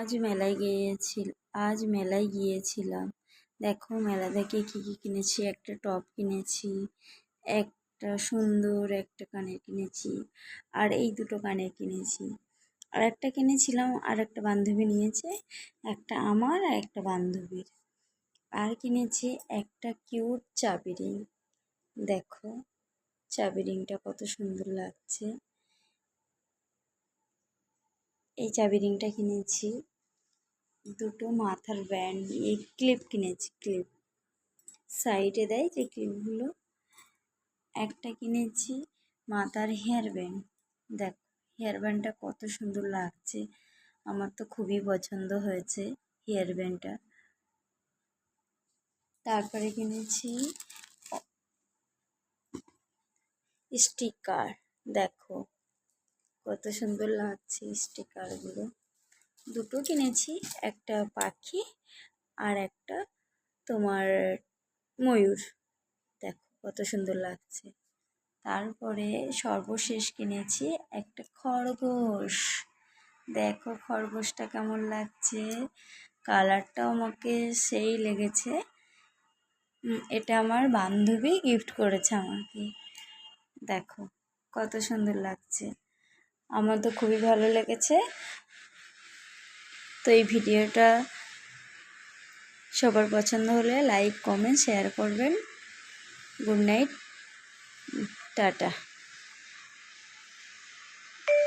আজ মেলায় গিয়েছিলাম। দেখো মেলা থেকে কি কিনেছি। একটা টপ কিনেছি, একটা সুন্দর একটা কানের কিনেছি, আর এই দুটো কানের কিনেছি। আর একটা কিনেছিলাম, আর একটা বান্ধবী নিয়েছে, একটা আমার আর একটা বান্ধবীর। আর কিনেছি একটা কিউট চাবি রিং। দেখো চাবি রিংটা কত সুন্দর লাগছে। এই চাবি রিংটা কিনেছি। দুটো মাথার ব্যান্ড, এই ক্লিপ কিনেছি, ক্লিপ সাইডে দেয় যে ক্লিপগুলো। একটা কিনেছি মাথার হেয়ার ব্যান্ড। দেখ হেয়ার ব্যান্ডটা কত সুন্দর লাগছে, আমার তো খুবই পছন্দ হয়েছে হেয়ার ব্যান্ডটা। তারপরে কিনেছি স্টিকার। দেখো কত সুন্দর লাগছে স্টিকারগুলো। দুটো কিনেছি, একটা পাখি আর একটা তোমার ময়ূর। দেখো কত সুন্দর লাগছে। তারপরে সর্বশেষ কিনেছি একটা খরগোশ। দেখো খরগোশটা কেমন লাগছে, কালারটাও আমাকে সেই লেগেছে। এটা আমার বান্ধবী গিফট করেছে আমাকে। দেখো কত সুন্দর লাগছে, আমার তো খুবই ভালো লেগেছে। তো এই ভিডিওটা সবার পছন্দ হলে লাইক কমেন্ট শেয়ার করবেন। Good night, tata.